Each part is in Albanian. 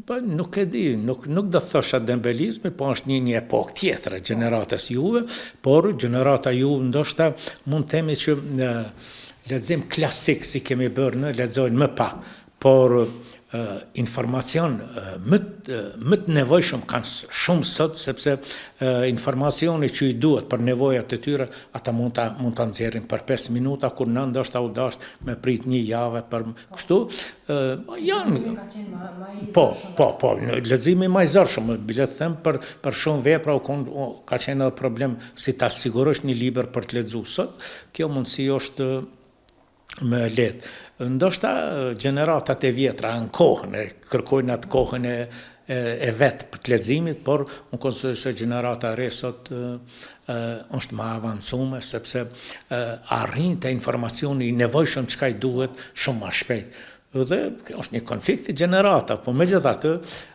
Po nuk e di, nuk do të thosha dembelizmi, po është një epokë tjetër e gjeneratës juve, por gjenerata juve ndoshta mund themi që lexim klasik si kemi bërë në lexojnë më pak, por informacion më të nevojshëm kanë shumë sot, sepse informacioni që i duhet për nevojat e tyre, ata mund ta nxjerrin për 5 minuta, kur në ndoshta u dasht me prit një javë për kështu, janë po, leximi më i zorshëm, bile të them për shumë vepra ka qenë edhe problem si ta sigurosh një libër për të lexuar sot, kjo mundësi është më lehtë. Ndoshta gjeneratat e vjetra në kohën e kërkojnë atë kohën e vetë për të leximit, por unë konsideroj se gjenerata e re sot është më avancuar sepse arrin te informacioni i nevojshëm çka i duhet shumë më shpejt. Dhe është një konflikt i gjenerata, po megjithatë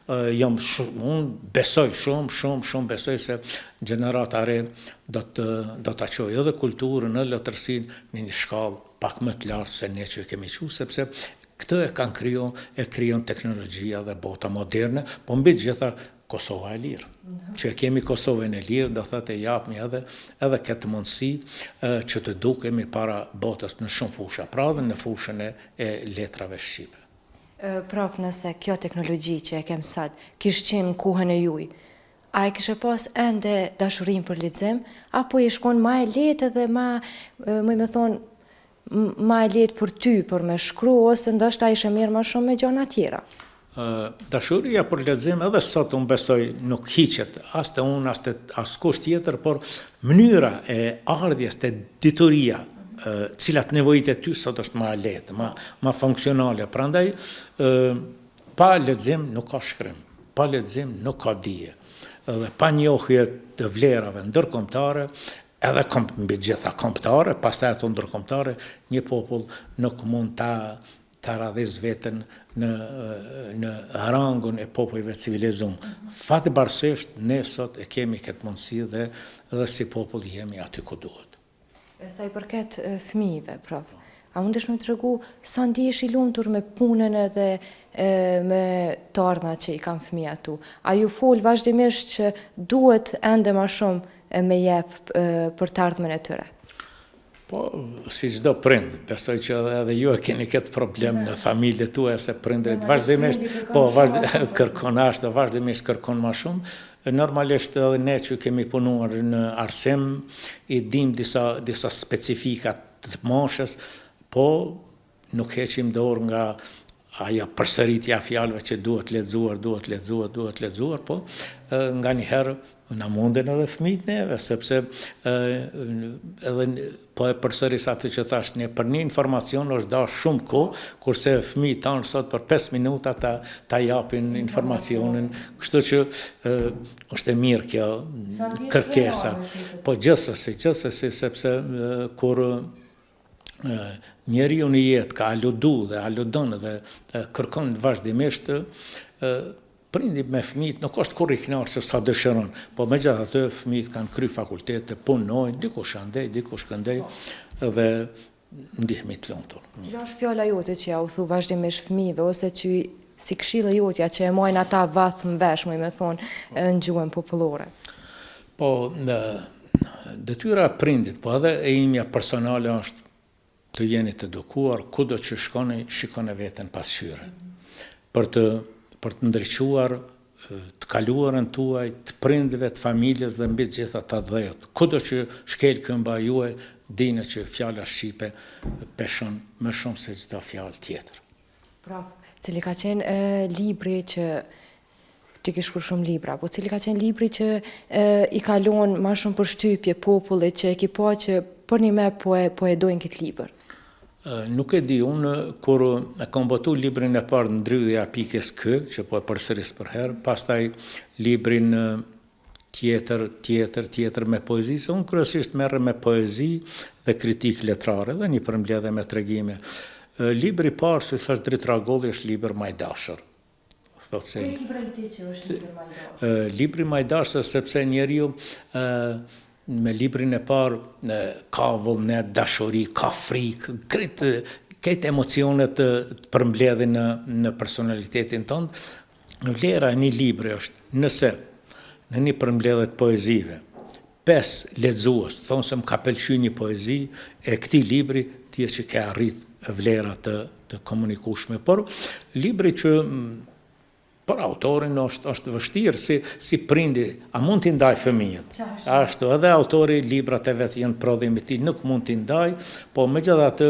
unë besoj shumë besoj se gjenerata e re do ta çojë edhe kulturën, edhe letërsinë në një shkallë pak më të lartë se ne që kemi qenë, sepse këtë krijon teknologjia dhe bota moderne, po mbi të gjitha Kosova e lirë. Që kemi Kosovën e lirë, do thotë e japmi edhe këtë mundësi që të dukemi para botës në shumë fusha, pra dhe në fushën e letrave shqipe. Prof, nëse kjo teknologji që e kem sot, kishte qenë në kohën e juaj, a e kishe pas ende dashurinë për lexim, apo i shkon më e lehtë edhe më thonë, më e lehtë për ty për me shkru, ose ndoshta ishe mirë më shumë me gjëra tjera? Dashuria për lexim edhe sot unë besoj nuk hiqet, as te unë, as te askush tjetër, por mënyra e ardhjes te dituria, cilat nevojit e ty sot është më e lehtë, më funksionale. Prandaj pa lexim nuk ka shkrim, pa lexim nuk ka dije. Dhe pa njohje të vlerave ndërkombëtare, edhe mbi gjitha kombëtare, pastaj ato ndërkombëtare, një popull nuk mund ta radhis veten në rangun e popujve civilizuar. Fatëbarësisht ne sot e kemi këtë mundësi dhe si popull jemi aty ku duhet. Sa i përket fëmijëve, prof, a mundesh me tregu sa ndihesh i lumtur me punën edhe me të ardhnat që i kanë fëmijët tu? A ju fol vazhdimisht që duhet ende më shumë me jep për të ardhmen e tyre? Po, si çdo prind, besoj që edhe ju e keni këtë problem në familjet tuaja se prindrit vazhdimisht vazhdimisht kërkon më shumë. Normalisht edhe ne që kemi punuar në arsim, i dim disa specifika të moshës, po nuk heqim dorë nga ajo përsëritja fjalëve që duhet lexuar, po nganjëherë na munden edhe fëmijët neve, sepse edhe po e përsëris atë që thash, ne për një informacion është dash shumë kohë, kurse fëmijët tanë sot për 5 minuta ta japin informacionin, kështu që është e mirë kjo kërkesa. Po gjithsesi, sepse kur njeriu në jetë ka aludu dhe aludon dhe kërkon vazhdimisht, prindi me fëmijët nuk është kur i kënaqur se sa dëshiron, po megjithatë fëmijët kanë kry fakultete, punojnë, dikush andej, dikush këndej dhe ndihemi të lumtur. Cila është fjala jote që ja u thu vazhdimisht fëmijëve, ose që si këshilla jotja që e mojnë ata vath më vesh, me thonë, në gjuhën popullore? Po, detyra e prindit, po edhe e imja personale është të jeni të edukuar, kudo që shikoni veten pasqyre. Për të ndriçuar të kaluarën tuaj, të prindëve, të familjes dhe mbi gjitha të dhejët. Kudo që shkel këmba juaj, dini që fjala shqipe peshon më shumë se çdo fjalë tjetër. Prof, cili ka qenë libri që ti ke shkruar shumë libra, po cili ka qenë libri që i kalon më shumë përshtypje popullit, që e ki pa që për një me po e dojnë këtë libër? Nuk e di, unë kur e kam botu librin e parë Ndrydhja pikës K, që po e përsëris për herë, pastaj librin tjetër me poezi, se unë kryesisht merrem me poezi dhe kritik letrare dhe një përmbledhje me tregime. Libri i parë, si thash Drita Ragolli, është libër më i dashur. Libri i ti që është libër më i dashur? Libri më i dashur sepse njeriu me librin e parë ka vullnet, dashuri, ka frikë, këtë emocionet të përmbledhin në personalitetin tonë, vlera e një libri është nëse në një përmbledhjet poezive 5 lexues thonë se më ka pëlqyer një poezi e këtij libri, dihet që ka arrit vlera të komunikueshme. Por libri që për autorin është vështirë si prindi, a mund t'i ndaj fëmijët? Ashtu, edhe autori librat e vet janë prodhim i tij, nuk mund t'i ndaj, po megjithatë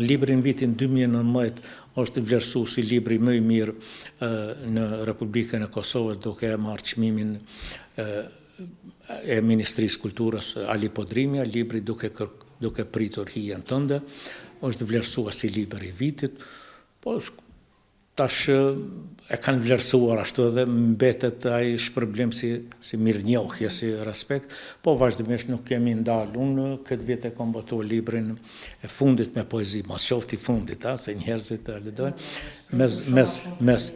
libri në vitin 2019 është vlerësuar si libri më i mirë në Republikën e Kosovës, duke marrë çmimin e Ministrisë Kulturës Ali Podrimja, libri duke pritur hijen tënde, është vlerësuar si libër i vitit, po tash e kanë vlerësuar ashtu edhe mbetet ai shpërblim si mirënjohje, si respekt, po vazhdimisht nuk kemi ndalë. Unë këtë vit e kam botuar librin e fundit me poezi, mos qoftë i fundit, se njerëzit lexojnë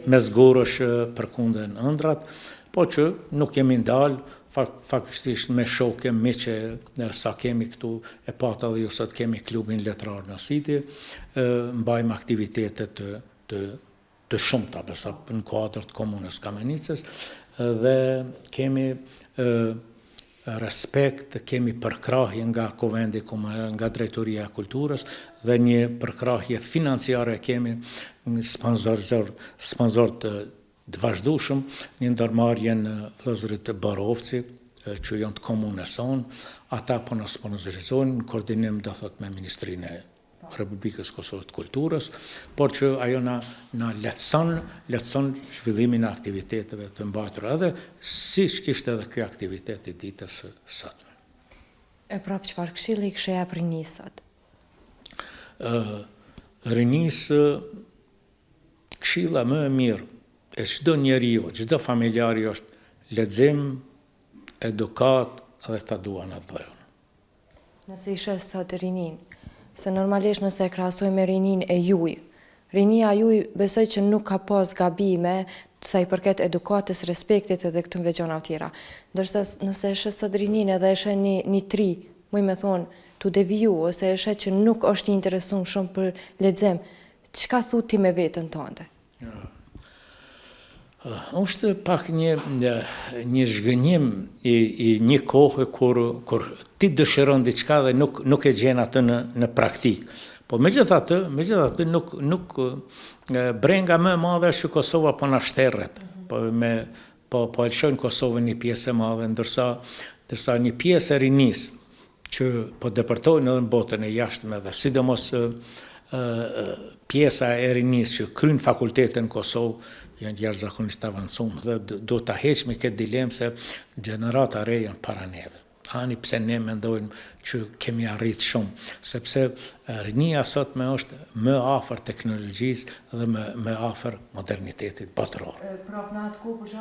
mes gurësh përkunden ëndrat, po që nuk kemi ndalë, faktikisht me shokë, miqe, sa kemi këtu, e pata dhe ju sot kemi klubin letrar në Siti, mbajmë aktivitetet të shumta, në kuadër të komunës Kamenicës, dhe kemi respekt, kemi përkrahje nga Kuvendi, nga Drejtoria e Kulturës, dhe një përkrahje financiare kemi sponsor të vazhdueshëm, një ndërmarrje në vëllezërit e Barovci, që janë të komunës sonë, ata po na sponsorizojnë në koordinim me Ministrinë e Republikës Kosovës të Kulturës, por që ajo na lehtëson zhvillimin e aktiviteteve të mbajtura, edhe siç ishte edhe ky aktivitet i ditës së sotme. E prap çfarë këshilli kishe jap rinis sot? Rinis këshilla më e mirë e çdo njeriu, çdo familjari është lexim, edukat dhe ta duan atë. Nëse ishe sot rinin, se normalisht nëse e krahasoj me rinin e juj, rinia juj besoj që nuk ka pas gabime sa i përket edukatës, respektit edhe këtu veçana tjera. Ndërsa nëse ishe sot rinin edhe ishe një tri, muj me thonë, tu deviju, ose ishe që nuk është një interesum shumë për lexim, çka thu ti me vetën tënde? Është pak një zhgënjim i një kohë kur ti dëshiron diçka dhe nuk e gjen atë në praktik. Po megjithatë nuk brenga më e madhe është që Kosova po na shterret. Po e lëshojnë Kosovën një pjesë e madhe, ndërsa një pjesë e rinis që po depërtojnë edhe në botën e jashtme dhe sidomos pjesa e rinis që kryen fakultetin në Kosovë janë jashtëzakonisht të avancuar dhe do ta heqmi këtë dilemë se gjenerata re janë para neve. Ani pse ne mendojmë që kemi arrit shumë, sepse rinia sotme është më afër teknologjisë dhe më afër modernitetit botëror. Prap në atë kohë